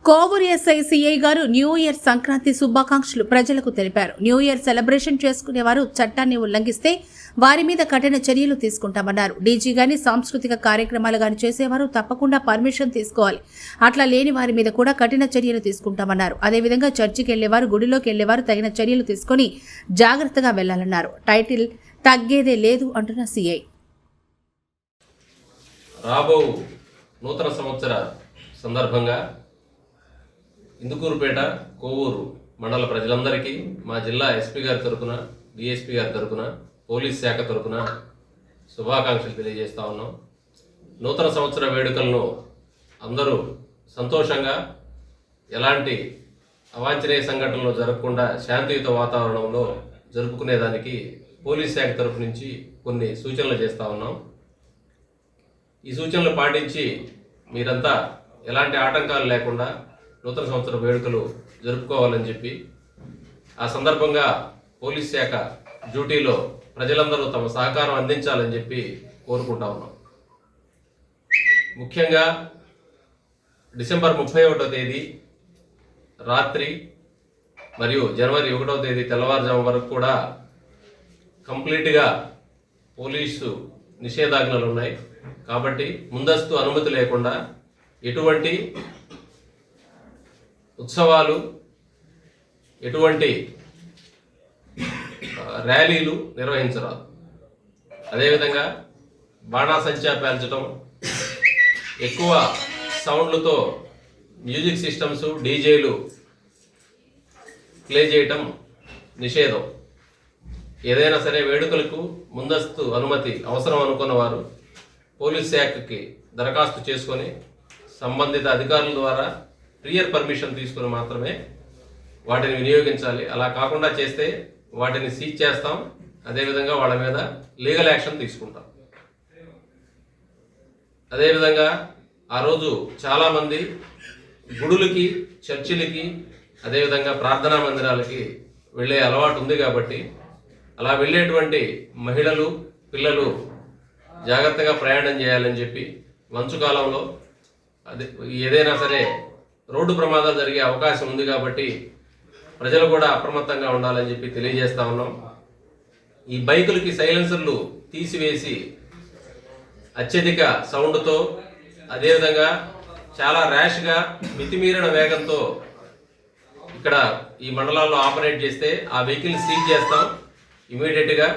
Kovur SI CI గారు new year Sankranti శుభాకాంక్షలు ప్రజలకు తెలిపారు. న్యూ ఇయర్ సెలబ్రేషన్ చేసుకునేవారు చట్టాన్ని ఉల్లంఘిస్తే వారి మీద కఠిన చర్యలు తీసుకుంటామన్నారు. డీజీ గాని సాంస్కృతిక కార్యక్రమాలు గాని చేసేవారు తప్పకుండా పర్మిషన్ తీసుకోవాలి. అట్లా లేని వారి మీద కూడా కఠిన చర్యలు తీసుకుంటామన్నారు. అదేవిధంగా చర్చికి వెళ్లేవారు, గుడిలోకి వెళ్లేవారు తగిన చర్యలు తీసుకుని జాగ్రత్తగా వెళ్లాలన్నారు. టైటిల్ తగ్గేదే లేదు అంటున్న సిఐ. రాబో నూతన సంవత్సర సందర్భంగా ఇందుకూరుపేట కోవూరు మండల ప్రజలందరికీ మా జిల్లా ఎస్పీ గారి తరపున, డిఎస్పీ గారి తరపున, పోలీస్ శాఖ తరపున శుభాకాంక్షలు తెలియజేస్తా ఉన్నాం. నూతన సంవత్సర వేడుకలను అందరూ సంతోషంగా, ఎలాంటి అవాంఛనీయ సంఘటనలు జరగకుండా శాంతియుత వాతావరణంలో జరుపుకునేదానికి పోలీస్ శాఖ తరపు నుంచి కొన్ని సూచనలు చేస్తూ ఉన్నాం. ఈ సూచనలు పాటించి మీరంతా ఎలాంటి ఆటంకాలు లేకుండా నూతన సంవత్సర వేడుకలు జరుపుకోవాలని చెప్పి, ఆ సందర్భంగా పోలీస్ శాఖ డ్యూటీలో ప్రజలందరూ తమ సహకారం అందించాలని చెప్పి కోరుకుంటా ఉన్నాం. ముఖ్యంగా డిసెంబర్ 31వ తేదీ రాత్రి మరియు జనవరి 1వ తేదీ తెల్లవారుజాము వరకు కూడా కంప్లీట్గా పోలీసు నిషేధాజ్ఞలు ఉన్నాయి. కాబట్టి ముందస్తు అనుమతి లేకుండా ఎటువంటి ఉత్సవాలు, ఎటువంటి ర్యాలీలు నిర్వహించరాదు. అదేవిధంగా బాణాసంచా పేల్చడం, ఎక్కువ సౌండ్లతో మ్యూజిక్ సిస్టమ్స్, డీజేలు ప్లే చేయటం నిషేధం. ఏదైనా సరే వేడుకలకు ముందస్తు అనుమతి అవసరం అనుకున్న వారు పోలీస్ శాఖకి దరఖాస్తు చేసుకొని సంబంధిత అధికారుల ద్వారా ప్రియర్ పర్మిషన్ తీసుకుని మాత్రమే వాటిని వినియోగించాలి. అలా కాకుండా చేస్తే వాటిని సీజ్ చేస్తాం. అదేవిధంగా వాళ్ళ మీద లీగల్ యాక్షన్ తీసుకుంటాం. అదేవిధంగా ఆ రోజు చాలామంది గుడులకి, చర్చిలకి, అదేవిధంగా ప్రార్థనా మందిరాలకి వెళ్ళే అలవాటు ఉంది. కాబట్టి అలా వెళ్ళేటువంటి మహిళలు, పిల్లలు జాగ్రత్తగా ప్రయాణం చేయాలని చెప్పి, మంచు కాలంలో ఏదైనా సరే రోడ్డు ప్రమాదాలు జరిగే అవకాశం ఉంది. కాబట్టి ప్రజలు కూడా అప్రమత్తంగా ఉండాలని చెప్పి తెలియజేస్తా ఉన్నాం. ఈ బైకులకి సైలెన్సర్లు తీసివేసి అత్యధిక సౌండ్తో, అదేవిధంగా చాలా ర్యాష్గా, మితిమీరిన వేగంతో ఇక్కడ ఈ మండలాల్లో ఆపరేట్ చేస్తే ఆ వెహికల్ సీజ్ చేస్తాం. ఇమీడియట్గా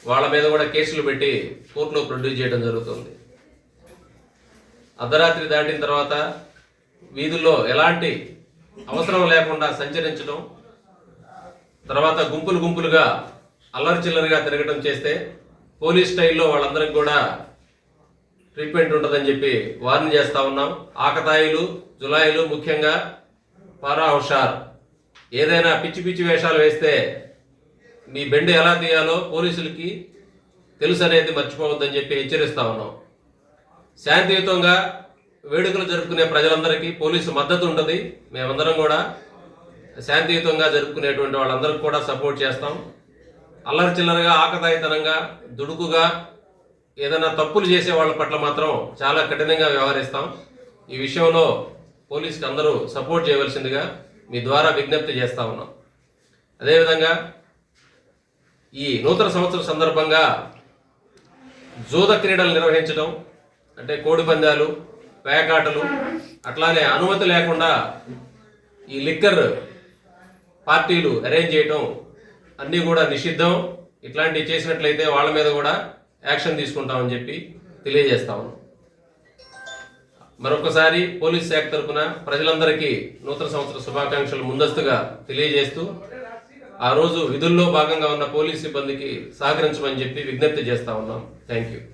వాళ్ళ మీద కూడా కేసులు పెట్టి కోర్టులో ప్రొడ్యూస్ చేయడం జరుగుతుంది. అర్ధరాత్రి దాటిన తర్వాత వీధుల్లో ఎలాంటి అవసరం లేకుండా సంచరించడం, తర్వాత గుంపులు గుంపులుగా అల్లరి చిల్లరిగా తిరగడం చేస్తే పోలీస్ స్టైల్లో వాళ్ళందరికీ కూడా ట్రీట్మెంట్ ఉంటుందని చెప్పి వార్న్ చేస్తూ ఉన్నాం. ఆకతాయిలు, జులాయిలు, ముఖ్యంగా పారా హుషార్, ఏదైనా పిచ్చి పిచ్చి వేషాలు వేస్తే మీ బెండు ఎలా తీయాలో పోలీసులకి తెలుసు అనేది మర్చిపోవద్దని చెప్పి హెచ్చరిస్తూ ఉన్నాం. శాంతియుతంగా వేడుకలు జరుపుకునే ప్రజలందరికీ పోలీసు మద్దతు ఉంటుంది. మేమందరం కూడా శాంతియుతంగా జరుపుకునేటువంటి వాళ్ళందరికీ కూడా సపోర్ట్ చేస్తాం. అల్లరి చిల్లరగా, ఆకతాయితనంగా, దుడుకుగా ఏదైనా తప్పులు చేసే వాళ్ళ పట్ల మాత్రం చాలా కఠినంగా వ్యవహరిస్తాం. ఈ విషయంలో పోలీసుకి అందరూ సపోర్ట్ చేయవలసిందిగా మీ ద్వారా విజ్ఞప్తి చేస్తా ఉన్నాం. అదేవిధంగా ఈ నూతన సంవత్సరం సందర్భంగా జూద క్రీడలు నిర్వహించడం, అంటే కోడి పందాలు, పేకాటలు, అట్లానే అనుమతి లేకుండా ఈ లిక్కర్ పార్టీలు అరేంజ్ చేయటం అన్నీ కూడా నిషిద్ధం. ఇట్లాంటివి చేసినట్లయితే వాళ్ళ మీద కూడా యాక్షన్ తీసుకుంటామని చెప్పి తెలియజేస్తాము. మరొకసారి పోలీస్ శాఖ తరఫున ప్రజలందరికీ నూతన సంవత్సర శుభాకాంక్షలు ముందస్తుగా తెలియజేస్తూ, ఆ రోజు విధుల్లో భాగంగా ఉన్న పోలీస్ సిబ్బందికి సహకరించమని చెప్పి విజ్ఞప్తి చేస్తా ఉన్నాం. Thank you.